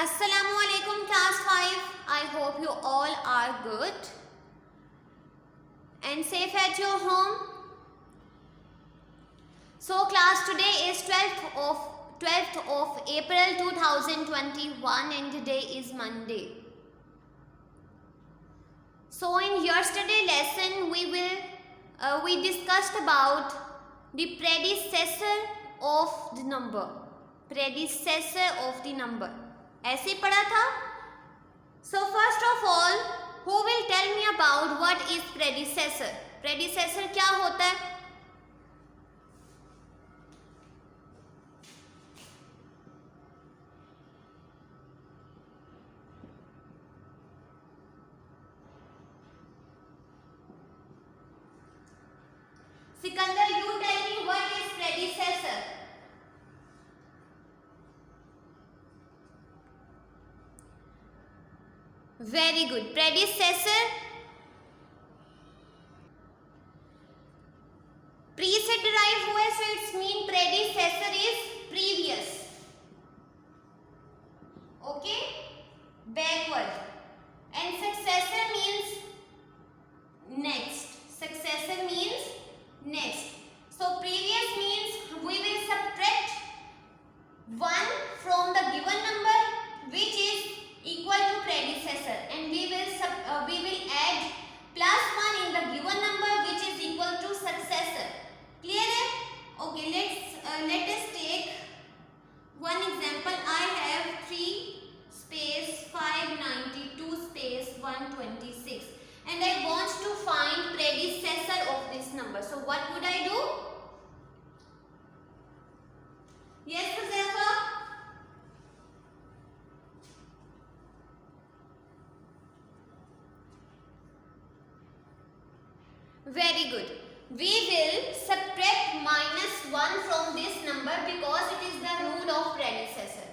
Assalamu alaikum class 5. I hope you all are good and safe at your home. So class, today is 12th of April 2021 and today is Monday. So in yesterday's lesson we discussed about the predecessor of the number. Predecessor of the number. ऐसे पढ़ा था. So first of all, who will tell me about what is predecessor? Predecessor क्या होता है? Sikandar, you tell me what is predecessor? Very good. Predecessor. Pre से derive हुआ है, so its mean predecessor is previous. Okay? Backward. And successor means next. Successor means next. So previous means we will subtract 1 from the given number which is equal to predecessor, and we will add plus 1 in the given number which is equal to successor. Clear है? Okay, let us take one example. I have 3 space 592 space 126 and I want to find predecessor of this number. So what would I do? Yes, Huzafa? Very good. We will subtract minus 1 from this number because it is the rule of predecessor.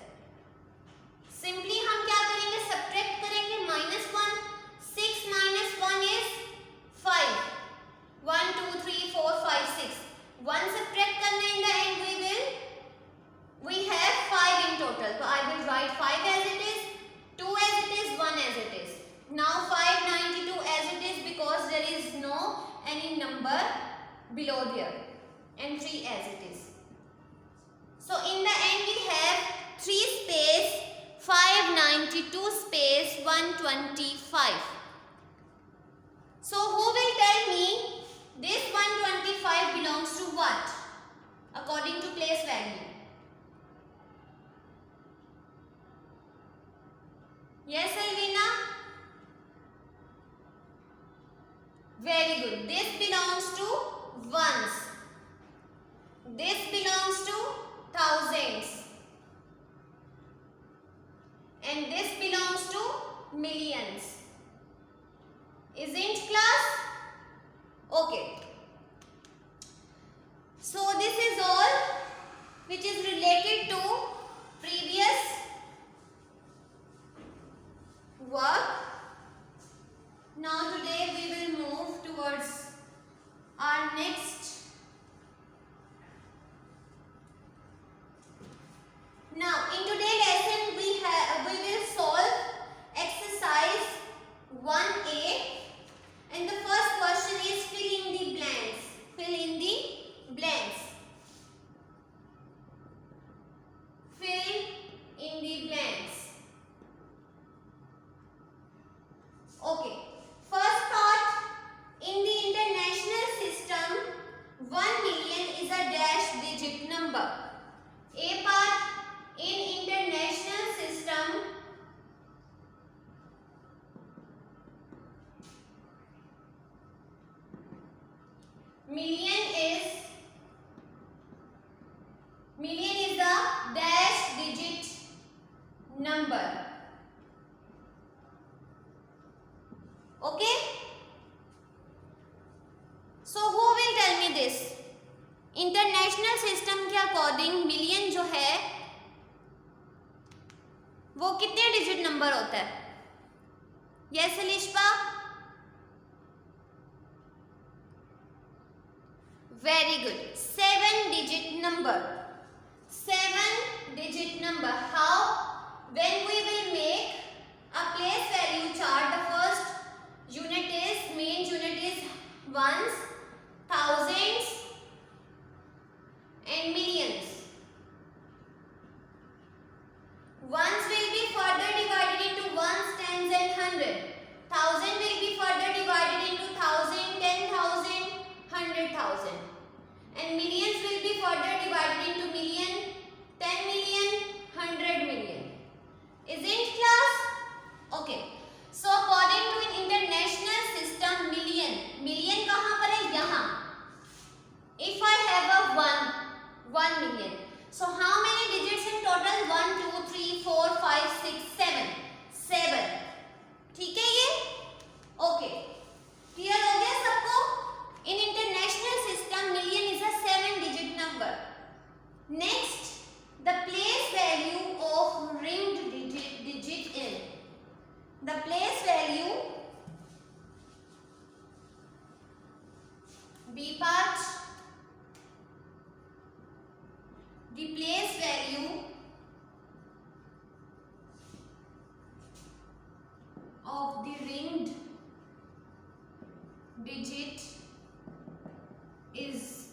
Simply हम क्या करेंगे? Subtract करेंगे minus 1. 6 minus 1 is 5. 1, 2, 3, 4, 5, 6. 1 subtract करना in the end we have 5 in total. So I will write 5 as it is, 2 as it is, 1 as it is. Now 592 as it is because there is no any number below there, and 3 as it is. So in the end we have 3 space 592 space 125. So who will tell me this 125 belongs to what according to place value? Yes, Alvina? Very good. This belongs to ones. This belongs to thousands. And this belongs to millions. Isn't class? Okay. So this is all which is related to previous work. Now today we will move towards our next. Now in today's lesson we will solve exercise 1A, and the first question is fill in the blanks. Fill in the blanks. Fill in the blanks. Okay. First part, in the international system, 1 million is a dash digit number. A part, in international system, million is a dash digit number. Okay? So who will tell me this? International system के according million जो है वो कितने digit number होता है? Yes Alishba? Very good. 7 digit number. 7 digit number. How? When we will 100. 1000 will be further divided into 1000, 10,000, 100,000. And millions will be further divided into million, 10 million, 100 million. Isn't class? Okay. So according to an international system, million कहाँ पर है? यहाँ. If I have a 1 million. So how many digits in total? 1, 2, 3, 4, 5, 6, 7. 7. ठीक है ये? Okay. Clear हो गया सबको? In international system, million is a 7-digit number. Next, the place value of ringed digit in. The place value, B part, the place value of the ringed digit is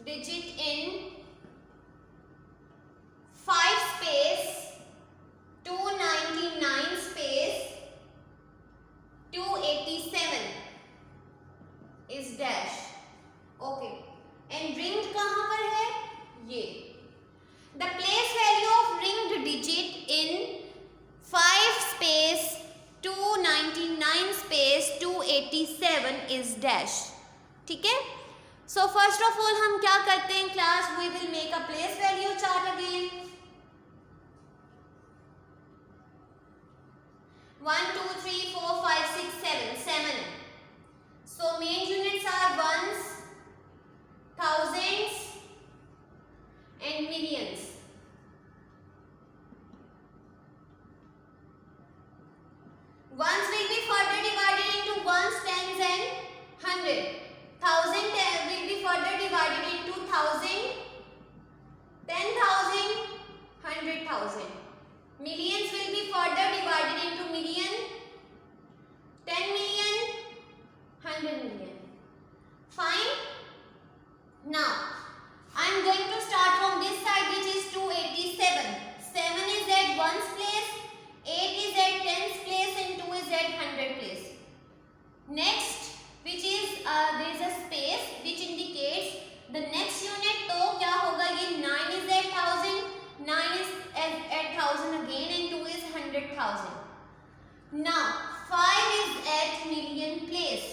digit in 5 space, 299 space, 287 is dash. Okay. And ringed कहाँ पर है? ये. The place value of ringed digit in 5 space, 299 space, 287 is dash. ठीक है? So first of all हम क्या करते हैं class? We will make a place value chart again. 1, 2, 3, 4, 5, 6, 7. 7. So main units are ones, thousands and millions. Ones will be further divided into ones, tens and 100. Thousand will be further divided into 1000, 10,000, 100,000. Millions will be further divided into million, 10 million, 100 million. Fine. Now I am going to start from this side, which is 287. 7 is at ones place, 8 is at tens place and 2 is at 100 place. Next, which is there is a space which indicates the next unit. तो क्या होगा ये? 9 is at 1000, 9 is at 1000 again and 2 is 100,000. Now 5 is at million place.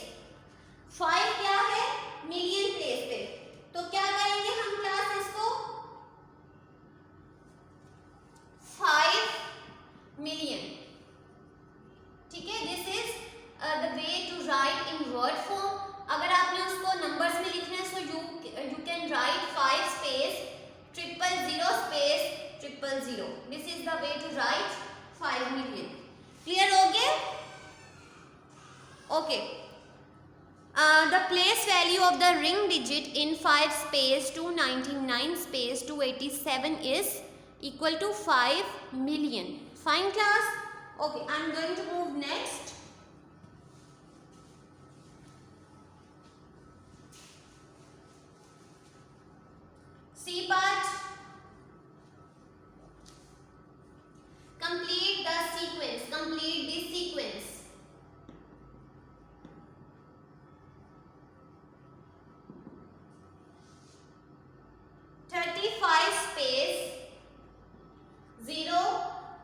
5 क्या है? million place पे. तो क्या करेंगे हम क्लास इसको? 5 million. ठीक है? This is the way to write in word form. अगर आपने उसको numbers में लिखना है, so you can write 5 space 000 space 000. This is the way to write 5 million. Clear हो गया? Okay. The place value of the ring digit in 5 space 299 space 287 is equal to 5 million. Fine class? Okay, I am going to move next. C part. Complete the sequence. Complete the sequence. Space 0,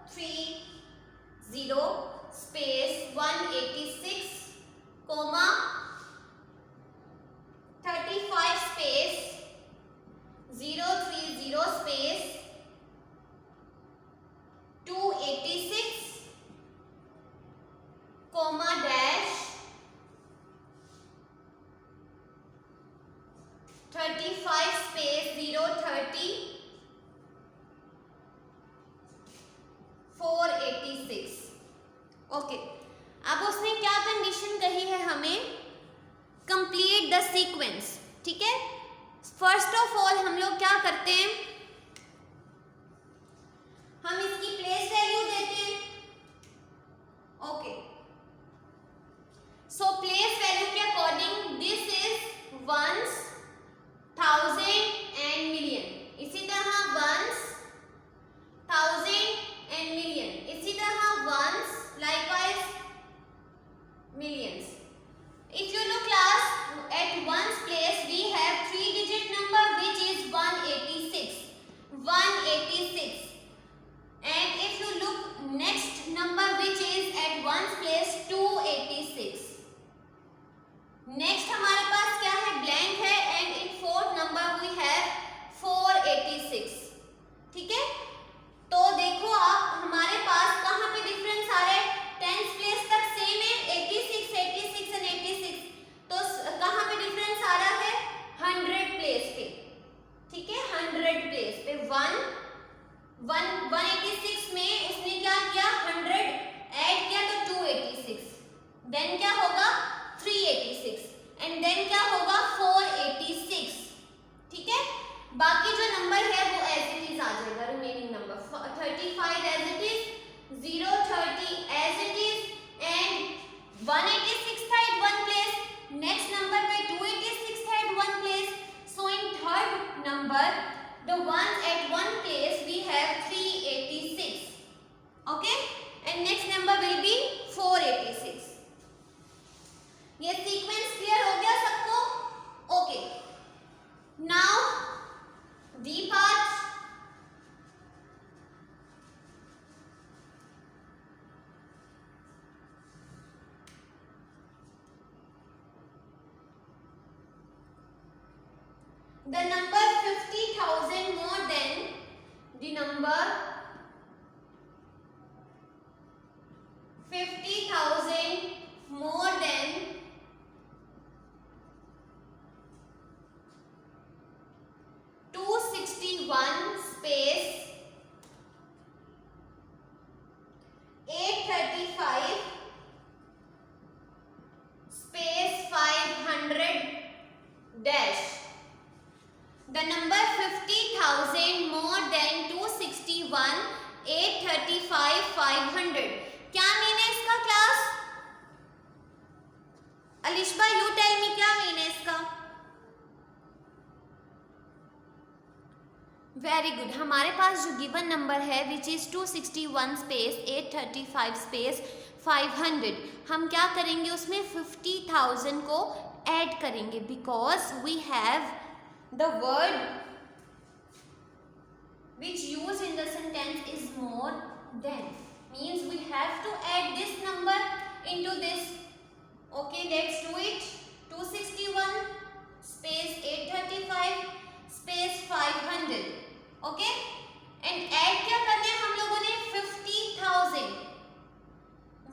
3, 0 space 186 comma 35 space 030 space 286 comma dash 35 space 030 486. Okay, अब उसने क्या condition कही है हमें? Complete the sequence. ठीक है, first of all हम लोग क्या करते हैं? हम इसकी प्लेस वैल्यू देते हैं. ओके, सो प्लेस वैल्यू के according this is ones, thousand and million. इसी तरह वंस, थाउजेंड पे 186 में उसने क्या किया 100 ऐड किया तो 286, देन क्या होगा 386 एंड देन क्या होगा 486, ठीक है। बाकी जो नंबर है वो एज इट इज आ जाएगा, remaining number 35 as it is, 030 as it is and 186 था at one place, next number पे 286 था at one place, so in third number the one at one place we have 386, okay, and next number will be 486. ये sequence clear हो गया सबको? Okay, now D part. The number 50,000 more than the number 50,000 more than 261 space 835 space 500 dash. The number 50,000 more than 261 835 500. क्या mean है इसका class? Alishba you tell me, क्या mean है इसका? वेरी गुड, हमारे पास जो गिवन नंबर है विच इज 261 स्पेस 835 स्पेस 500, हम क्या करेंगे उसमें 50,000 को ऐड करेंगे because we have the word which used in the sentence is more than, means we have to add this number into this. Okay, let's do it. 261 space 835 space 500. Okay, and add क्या करने हैं हम लोगों ने 50,000,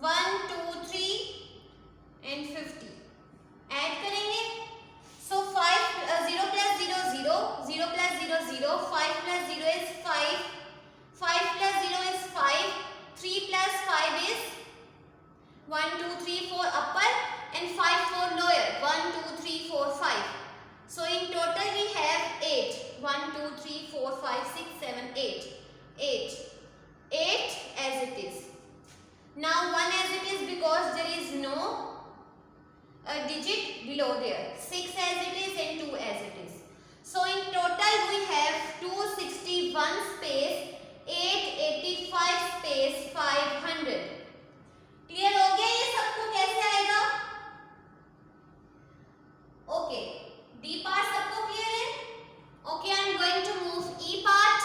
1 2 3 and 50 add करेंगे. So 0 plus 0 0, 0 plus 0 0, 5 plus 0 is 5, 5 plus 0 is 5, 3 plus 5 is 1 2 3 4 upper and 5 4 lower, 1 2 3 4 5. So in total we have 8, 1 2 3 4 5 6 7 8, 8 as it is. Now 1 as it is because there is no a digit below there, 6 as it is and 2 as it is. So in total we have 261 space 885 space 500. Clear हो गया ये सबको कैसे आएगा? Okay, D part सबको clear है? Okay, I am going to move E part.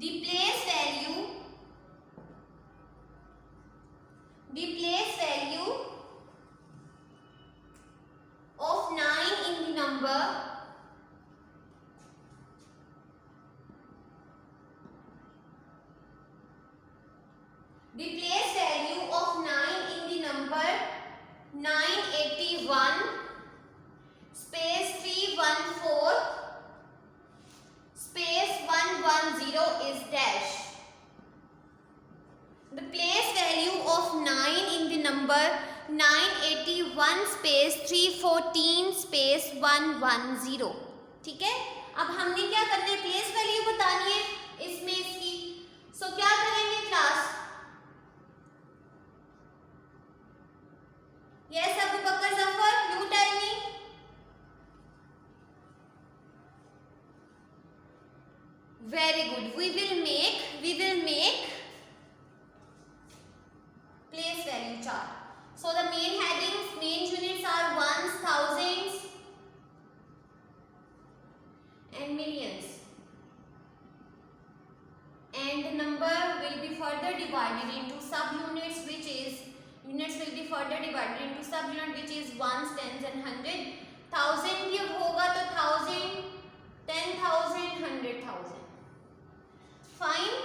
The place value of 9 in the number The place value of 9 in the number 981 space 314 space 110 is dash. The place value of 9 in the number 981 space 314 space 110. ठीक है, अब हमने क्या करना है, place value बतानी है इसमें इसकी. सो क्या करेंगे class? Yes Abu Bakar Zafar, you tell me. Very good. We will make place value chart. So the main headings, main units are ones, thousands and millions. And the number will be further divided into sub-units, which is units will be further divided into sub-unit, which is ones, tens and hundred. Thousand भी होगा तो 1000, 10,000, 100,000. Fine.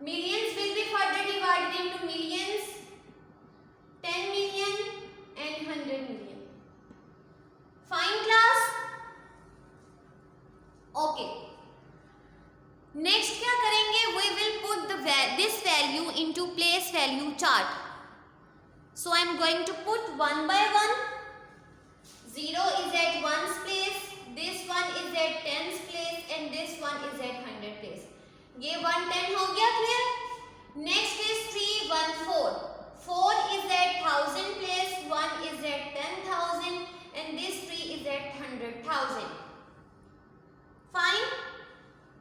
Millions will be further divided into millions, value chart. So I am going to put one by one. 0 is at 1's place, this one is at 10's place and this one is at 100 place. ये 110 हो गया clear? Next is 314. 4 is at 1000 place, 1 is at 10,000 and this 3 is at 100,000. Fine.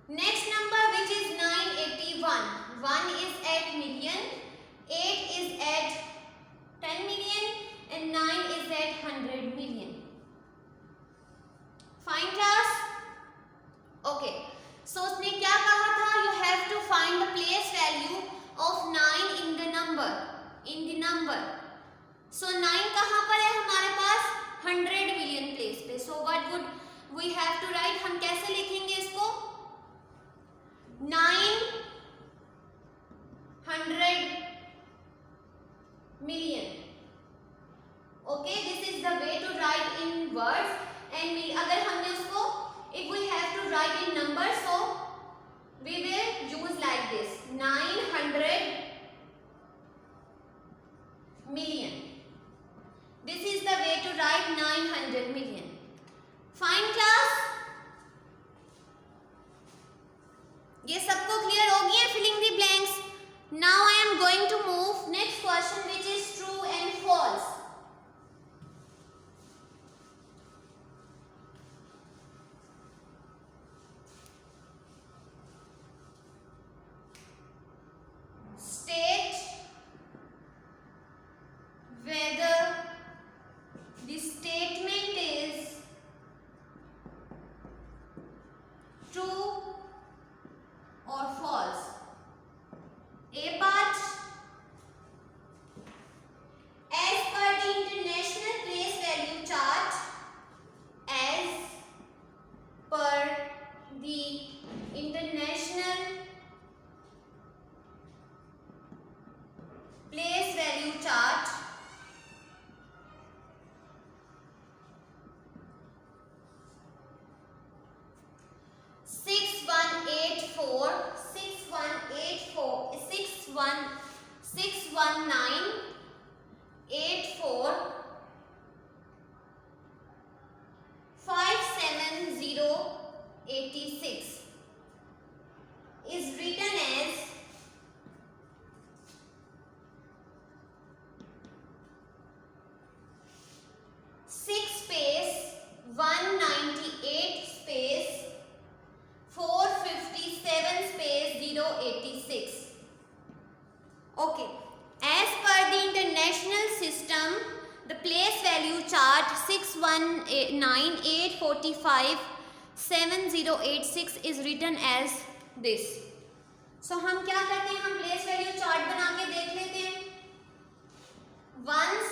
Next number which is 981. 1 is at million, 8 is at 10 million and 9 is at 100 million. Fine class? Okay. So उसने क्या कहा था? You have to find the place value of 9 in the number. So 9 कहाँ पर है हमारे पास? 100 million place पे. So what would we have to write? हम कैसे लिखेंगे इसको? 900 million. Okay, this is the way to write in words. And अगर हमने उसको, if we have to write in numbers, so we will use like this: 900 million. This is the way to write 900 million. Fine class? ये सबको clear हो गया filling the blanks. Now I am going to move next question which is true and false. State whether the statement is true or false. A part: as per the international place value chart, as per the international place value chart, six one eight four 619 84 57086 is written as 6 space 198 space 457 space 086. Okay, as per the international system, the place value chart 6198457 7086 is written as this. So हम क्या करते हैं? हम place value chart बना के देख लेते हैं. Ones,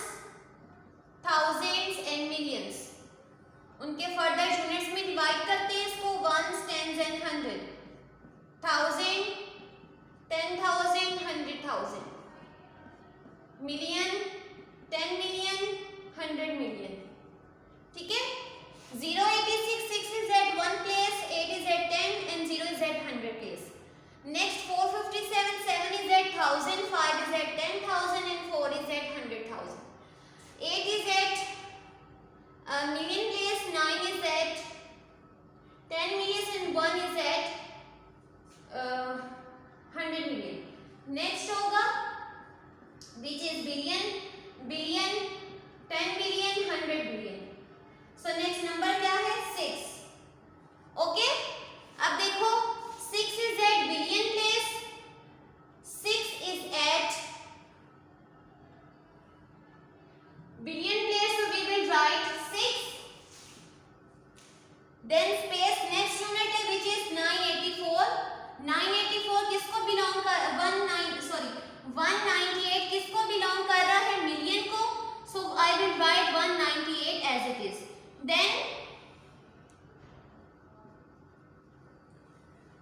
thousands and millions. उनके further units में divide करते हैं इसको. Ones, tens and 100. 1000, 10,000, 100,000. Million, 10 million, 100 million. ठीक है? 086, 6 is at 1 place, 8 is at 10 and 0 is at 100 place. Next 457, 7 is at 1000, 5 is at 10,000 and 4 is at 100,000. 8 is at million place, 9 is at 10 million and 1 is at 100 million. Next होगा which is billion, billion, 10 billion, 100 billion. So next number क्या है? 6. Okay? अब देखो 6 is at billion place, 6 is at billion place, so we will write 6. Then space next unit है which is 984. 984 किसको belong कर 198 किसको belong कर रहा है? million को. So I will write 198 as it is. Then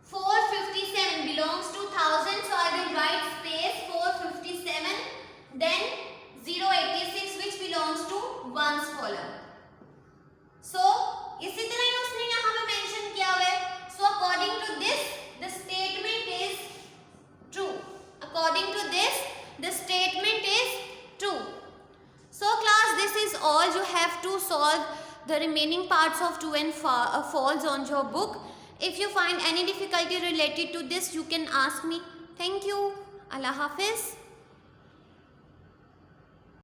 457 belongs to 1000, so I will write space 457. Then 086 which belongs to ones column. So इसी तरह ही उसने यहाँ पे mention किया हुआ है. So according to this, the statement is true. According to this, the statement this is all. You have to solve the remaining parts of true and false on your book. If you find any difficulty related to this, you can ask me. Thank you. Allah Hafiz.